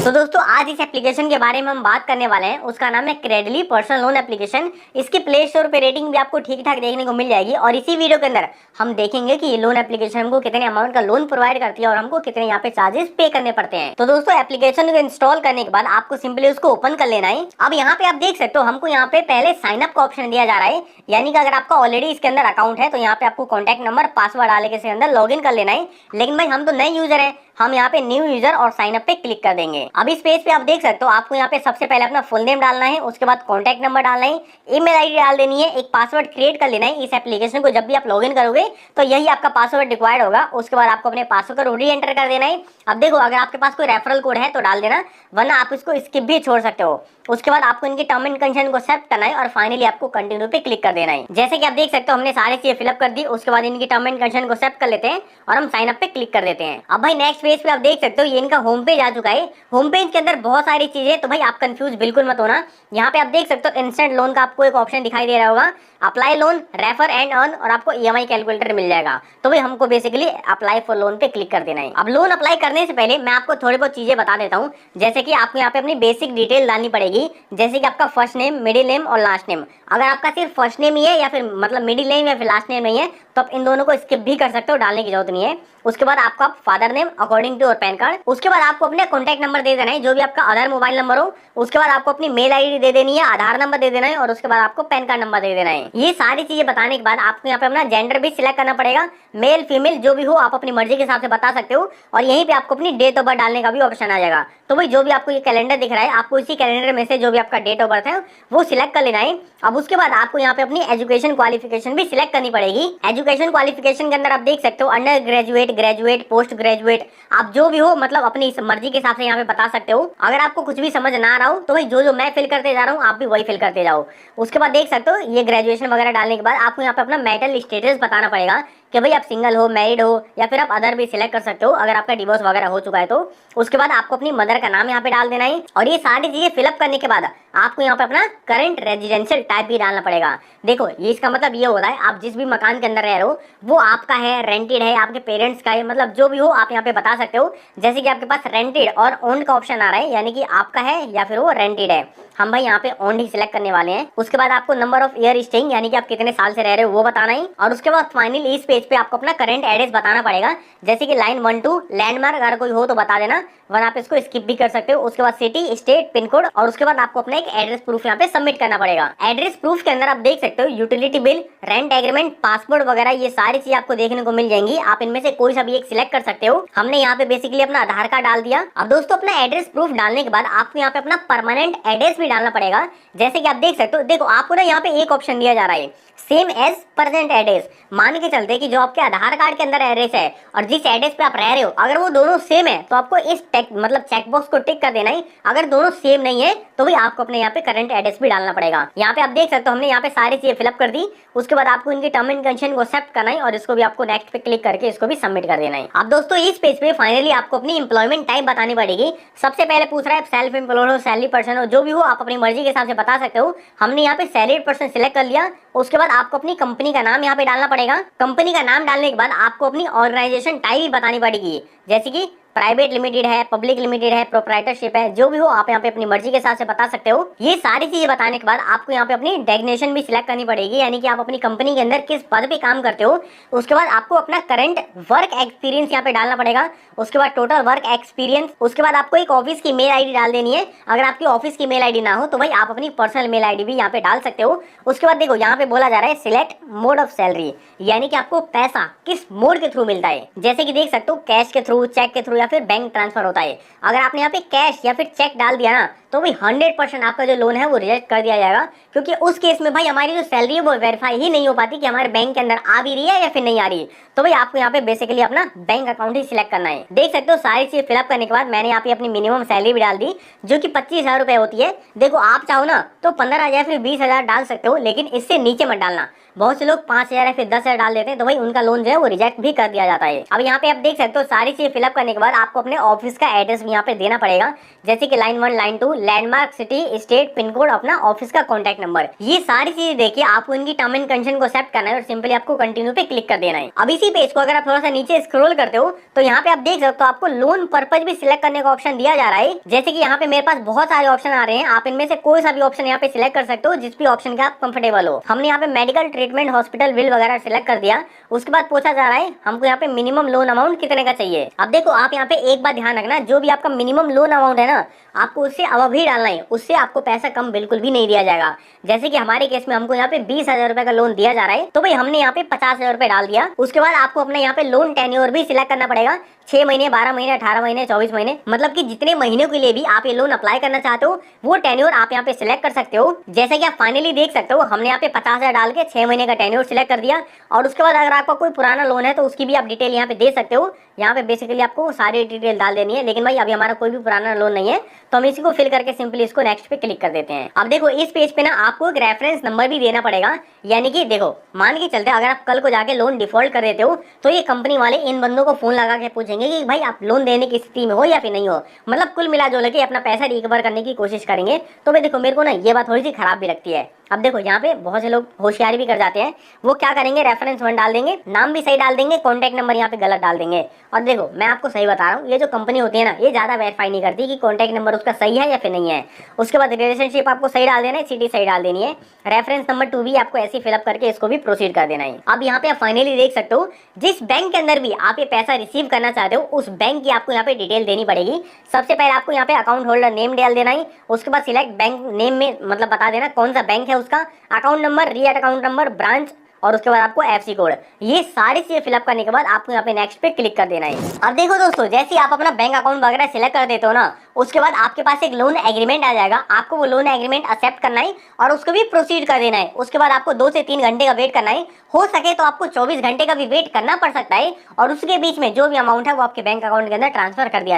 तो दोस्तों आज इस एप्लीकेशन के बारे में हम बात करने वाले हैं। उसका नाम है क्रेडिली पर्सनल लोन एप्लीकेशन। इसकी प्ले स्टोर पे रेटिंग भी आपको ठीक ठाक देखने को मिल जाएगी और इसी वीडियो के अंदर हम देखेंगे कि ये लोन एप्लीकेशन हमको कितने अमाउंट का लोन प्रोवाइड करती है और हमको कितने यहाँ पे चार्जेस पे करने पड़ते हैं। तो दोस्तों एप्लीकेशन को इंस्टॉल करने के बाद आपको सिंपली उसको ओपन कर लेना है। अब यहाँ पे आप देख सकते हो हमको यहाँ पे पहले साइन अप का ऑप्शन दिया जा रहा है, यानी कि अगर आपका ऑलरेडी इसके अंदर अकाउंट है तो यहाँ पे आपको कॉन्टैक्ट नंबर पासवर्ड डाल के इसके अंदर लॉग इन कर लेना है। लेकिन भाई हम तो नए यूजर हैं, हम यहाँ पे न्यू यूजर और साइन अप पे क्लिक कर देंगे। अब इस पेज पे आप देख सकते हो आपको यहाँ पे सबसे पहले अपना फुल नेम डालना है, उसके बाद कॉन्टैक्ट नंबर डालना है, ईमेल आईडी डाल देनी है, एक पासवर्ड क्रिएट कर लेना है। इस एप्लीकेशन को जब भी आप लॉगिन करोगे तो यही आपका पासवर्ड रिक्वायर्ड होगा। उसके बाद आपको अपने पासवर्ड को री एंटर कर देना है। अब देखो अगर आपके पास कोई रेफरल कोड है तो डाल देना, वरना आप इसको स्किप भी छोड़ सकते हो। उसके बाद आपको इनकी टर्म एंड कंडीशन को एक्सेप्ट करना है और फाइनली आपको कंटिन्यू पे क्लिक कर देना है। जैसे कि आप देख सकते हो हमने सारी चीजें फिलअप कर दी। उसके बाद इनकी टर्म एंड कंडीशन को एक्सेप्ट कर लेते हैं और हम साइन अप पे क्लिक कर देते हैं। अब भाई नेक्स्ट पेज पे आप देख सकते हो ये इनका होम पेज आ चुका है। होम पेज के अंदर बहुत सारी चीजें, तो भाई आप कंफ्यूज बिल्कुल मत होना। यहाँ पे आप देख सकते हो इंस्टेंट लोन का आपको एक ऑप्शन दिखाई दे रहा होगा, apply loan, refer and earn और आपको ईएमआई कैलकुलेटर मिल जाएगा। तो भाई हमको बेसिकली अप्लाई फॉर लोन पे क्लिक कर देना है। अब लोन अप्लाई करने से पहले मैं आपको थोड़ी बहुत चीजें बता देता हूँ। जैसे कि आपको यहाँ पे अपनी बेसिक डिटेल डालनी पड़ेगी, जैसे कि आपका फर्स्ट नेम, मिडिल नेम और लास्ट नेम। अगर आपका सिर्फ फर्स्ट नेम ही है या फिर मतलब मिडिल नेम या फिर लास्ट नेम नहीं है तो आप इन दोनों को स्किप भी कर सकते हो, डालने की जरूरत नहीं है। उसके बाद आपका फादर नेम अकॉर्डिंग टू और पैन कार्ड। उसके बाद आपको अपने कॉन्टैक्ट नंबर दे देना है, जो भी आपका आधार मोबाइल नंबर हो। उसके बाद आपको अपनी मेल आईडी दे देनी है, आधार नंबर दे देना है और उसके बाद आपको पैन कार्ड नंबर दे देना है। ये सारी चीजें बताने के बाद आपको यहाँ पे अपना जेंडर भी सिलेक्ट करना पड़ेगा, मेल फीमेल जो भी हो आप अपनी मर्जी के हिसाब से बता सकते हो। और यहीं पे आपको अपनी डेट ऑफ बर्थ डालने का भी ऑप्शन आ जाएगा। तो भाई जो भी आपको ये कैलेंडर दिख रहा है, आपको इसी कैलेंडर में से जो भी आपका डेट ऑफ बर्थ है वो सिलेक्ट कर लेना है। अब उसके बाद आपको यहाँ पे अपनी एजुकेशन क्वालिफिकेशन भी सिलेक्ट करनी पड़ेगी। एजुकेशन क्वालिफिकेशन के अंदर आप देख सकते हो under graduate, graduate, post graduate, आप जो भी हो मतलब अपनी मर्जी के हिसाब से यहाँ पे बता सकते हो। अगर आपको कुछ भी समझ ना आ रहा हो तो भाई जो मैं फिल करते जा रहा हूँ आप भी वही फिल करते जाओ। उसके बाद देख सकते हो ये ग्रेजुएशन वगैरह डालने के बाद आपको यहाँ पे अपना मैरिटल स्टेटस बताना पड़ेगा कि भाई आप सिंगल हो, मैरिड हो या फिर आप अदर भी सिलेक्ट कर सकते हो अगर आपका डिवोर्स वगैरह हो चुका है तो। उसके बाद आपको अपनी मदर का नाम यहाँ पे डाल देना है और ये सारी चीजें फिलअप करने के बाद आपको यहाँ पे अपना करंट रेजिडेंशियल टाइप भी डालना पड़ेगा। देखो ये इसका मतलब ये होता है आप जिस भी मकान के अंदर रह रहे हो वो आपका है, रेंटेड है, आपके पेरेंट्स का है, मतलब जो भी हो आप यहाँ पे बता सकते हो। जैसे कि आपके पास रेंटेड और ओन का ऑप्शन आ रहा है, यानी कि आपका है या फिर वो रेंटेड है। हम भाई यहाँ पे ओन ही सिलेक्ट करने वाले हैं। उसके बाद आपको नंबर ऑफ ईयर स्टेइंग, यानी कि आप कितने साल से रह रहे हो वो बताना है। और उसके बाद फाइनली इस पेज पे आपको अपना करंट एड्रेस बताना पड़ेगा, जैसे कि लाइन 1 2 लैंडमार्क अगर कोई हो तो बता देना, वरना आप इसको स्किप भी कर सकते हो। उसके बाद सिटी, स्टेट, पिन कोड और उसके बाद आपको अपना एक एड्रेस प्रूफ यहाँ पे सबमिट करना पड़ेगा। एड्रेस प्रूफ के अंदर आप देख सकते हो utility bill, rent agreement, passport वगैरह ये सारी चीज आपको देखने को मिल जाएंगी। आप इनमें से कोई सा भी एक सिलेक्ट कर सकते हो। हमने यहाँ पे बेसिकली अपना आधार कार्ड डाल दिया। अब दोस्तों अपना एड्रेस प्रूफ डालने के बाद आपको यहाँ पे अपना परमानेंट एड्रेस भी डालना पड़ेगा। जैसे कि आप देख सकते हो, देखो आपको ना यहाँ पे एक ऑप्शन दिया जा रहा है सेम एज प्रेजेंट एड्रेस। मान के चलते कि जो आपके आधार कार्ड के अंदर एड्रेस है और जिस एड्रेस पे आप रह रहे हो अगर वो दोनों सेम है तो आपको इस मतलब चेकबॉक्स को टिक कर देना है। अगर दोनों सेम नहीं है तो भाई आपको अपने यहाँ पे करंट एड्रेस भी डालना पड़ेगा। यहाँ पे आप देख सकते हो हमने यहाँ पे सारी चीजें फिलअप कर दी। उसके बाद आपको इनकी टर्म एंड कंडीशन को एक्सेप्ट करना है और इसको भी आपको नेक्स्ट पे क्लिक करके इसको भी सबमिट कर देना है। अब दोस्तों इस पेज पे फाइनली आपको अपनी एम्प्लॉयमेंट टाइप बतानी पड़ेगी। सबसे पहले पूछ रहा है सेल्फ एम्प्लॉयड हो, सैलरी पर्सन हो, जो भी हो आप अपनी मर्जी के हिसाब से बता सकते हो। हमने यहाँ पे सैलरीड पर्सन सिलेक्ट कर लिया। उसके बाद आपको अपनी कंपनी का नाम यहाँ पे डालना पड़ेगा। कंपनी का नाम डालने के बाद आपको अपनी ऑर्गेनाइजेशन टाइप भी बतानी पड़ेगी, जैसे कि प्राइवेट लिमिटेड है, पब्लिक लिमिटेड है, प्रोप्राइटरशिप है, जो भी हो आप यहाँ पे अपनी मर्जी के हिसाब से बता सकते हो। ये सारी चीजें बताने के बाद आपको यहाँ पे अपनी डेजिग्नेशन भी सिलेक्ट करनी पड़ेगी, यानी कि आप अपनी कंपनी के अंदर किस पद पे काम करते हो। उसके बाद आपको अपना करंट वर्क एक्सपीरियंस यहाँ पे डालना पड़ेगा। उसके बाद टोटल वर्क एक्सपीरियंस। उसके बाद आपको एक ऑफिस की मेल आईडी डाल देनी है। अगर आपकी ऑफिस की मेल आईडी ना हो तो भाई आप अपनी पर्सनल मेल आईडी भी यहाँ पे डाल सकते हो। उसके बाद देखो यहाँ पे बोला जा रहा है सिलेक्ट मोड ऑफ सैलरी, यानी कि आपको पैसा किस मोड के थ्रू मिलता है। जैसे कि देख सकते हो कैश के थ्रू, चेक के थ्रू या फिर बैंक ट्रांसफर होता है। अगर आपने यहाँ पे कैश या फिर चेक डाल दिया ना तो भाई 100% आपका जो लोन है वो रिजेक्ट कर दिया जाएगा, क्योंकि उस केस में भाई हमारी जो सैलरी है वो वेरीफाई ही नहीं हो पाती कि हमारे बैंक के अंदर आ भी रही है या फिर नहीं आ रही है। तो भाई आपको यहाँ पे बेसिकली अपना बैंक अकाउंट ही सिलेक्ट करना है। देख सकते हो सारी चीज फिलअप करने के बाद मैंने यहाँ पे अपनी मिनिमम सैलरी भी डाल दी, जो कि 25,000 रुपए होती है। देखो आप चाहो ना तो 15,000 फिर 20,000 डाल सकते हो, लेकिन इससे नीचे मत डालना। बहुत से लोग 5,000 या फिर 10,000 डाल देते हैं, तो भाई उनका लोन जो है वो रिजेक्ट भी कर दिया जाता है। अब यहाँ पे आप देख सकते हो सारी चीजें फिलअप करने के बाद आपको अपने ऑफिस का एड्रेस भी यहाँ पे देना पड़ेगा, जैसे कि line 1, line 2, landmark, city, state, pin code, अपना ऑफिस का कॉन्टैक्ट नंबर। ये सारी चीजें देखिए आपको इनकी टर्म एंड कंडीशन को एक्सेप्ट करना है और सिंपली आपको कंटिन्यू पे क्लिक कर देना है। अब इसी पेज को अगर आप थोड़ा सा नीचे स्क्रॉल करते हो तो यहाँ पे आप देख सकते हो आपको लोन पर्पज भी सिलेक्ट करने का ऑप्शन दिया जा रहा है। जैसे कि यहाँ पे मेरे पास बहुत सारे ऑप्शन आ रहे हैं, आप इनमें से कोई सा भी ऑप्शन यहाँ पे सिलेक्ट कर सकते हो जिस भी ऑप्शन का आप कंफर्टेबल हो। हमने यहाँ पे मेडिकल ट्रीटमेंट, हॉस्पिटल बिल वगैरह सिलेक्ट कर दिया। उसके बाद पूछा जा रहा है हमको यहाँ पे मिनिमम लोन अमाउंट कितने का चाहिए। अब देखो आप यहाँ पे एक बात ध्यान रखना, जो भी आपका मिनिमम लोन अमाउंट है ना, आपको उससे अब भी डालना है, उससे आपको पैसा कम बिल्कुल भी नहीं दिया जाएगा। जैसे कि हमारे केस में हमको यहाँ पे 20,000 रुपए का लोन दिया जा रहा है, तो भाई हमने यहाँ पे 50,000 रुपए डाल दिया। उसके बाद आपको अपने यहाँ पे लोन टेन्योर भी सिलेक्ट करना पड़ेगा, 6 महीने, 12 महीने, 18 महीने, 24 महीने, मतलब कि जितने महीनों के लिए भी आप ये लोन अप्लाई करना चाहते हो वो टेन्योर आप यहाँ पे सिलेक्ट कर सकते हो। जैसे कि आप फाइनली देख सकते हो हमने यहाँ पे 50,000 डाल के 6 महीने का टेन्योर सिलेक्ट कर दिया। और उसके बाद अगर आपका कोई पुराना लोन है तो उसकी भी आप डिटेल यहाँ पे दे सकते हो। यहाँ पे बेसिकली आपको सारी डिटेल डाल देनी है, लेकिन भाई अभी हमारा कोई भी पुराना लोन नहीं है तो हम इसी को फिल करके सिंपली इसको नेक्स्ट पे क्लिक कर देते हैं। अब देखो इस पेज पे ना आपको एक रेफरेंस नंबर भी देना पड़ेगा, यानी कि देखो मान के चलते अगर आप कल को जाके लोन डिफॉल्ट कर देते हो तो ये कंपनी वाले इन बंदों को फोन लगा के पूछेंगे कि भाई आप लोन देने की स्थिति में हो या फिर नहीं हो, मतलब कुल मिला जुला के अपना पैसा रिकवर करने की कोशिश करेंगे। तो भाई देखो मेरे को ना ये बात थोड़ी सी खराब भी लगती है। अब देखो यहाँ पे बहुत से लोग होशियारी भी कर जाते हैं, वो क्या करेंगे रेफरेंस 1 डाल देंगे, नाम भी सही डाल देंगे, कॉन्टैक्ट नंबर यहाँ पे गलत डाल देंगे। और देखो मैं आपको सही बता रहा हूँ, ये जो कंपनी होती है ना ये ज्यादा वेरीफाई नहीं करती कि कॉन्टैक्ट नंबर उसका सही है या फिर नहीं है। उसके बाद रिलेशनशिप आपको सही डाल देना है, सिटी सही डाल देनी है, रेफरेंस नंबर 2 भी आपको ऐसे फिलअप करके इसको भी प्रोसीड कर देना है। अब यहाँ पे आप फाइनली देख सकते हो जिस बैंक के अंदर भी आप ये पैसा रिसीव करना चाहते हो उस बैंक की आपको यहाँ पे डिटेल देनी पड़ेगी। सबसे पहले आपको यहाँ पे अकाउंट होल्डर नेम डाल देना है, उसके बाद सिलेक्ट बैंक नेम में मतलब बता देना कौन सा बैंक है उसका, अकाउंट नंबर, रीएट अकाउंट नंबर, ब्रांच, और उसके बाद आपको एफसी कोड। ये सारी चीजें फिलअप करने के बाद आपको यहाँ पे नेक्स्ट पे क्लिक कर देना है। अब देखो दोस्तों जैसे ही आप अपना बैंक अकाउंट वगैरह सिलेक्ट कर देते हो ना, उसके बाद आपके पास एक लोन एग्रीमेंट आ जाएगा, आपको वो लोन एग्रीमेंट एक्सेप्ट करना है और उसको भी प्रोसीड कर देना है। उसके बाद आपको 2 से 3 घंटे का वेट करना है, हो सके तो आपको 24 घंटे का भी वेट करना पड़ सकता है, और उसके बीच में जो भी अमाउंट है वो आपके बैंक अकाउंट के अंदर ट्रांसफर कर दिया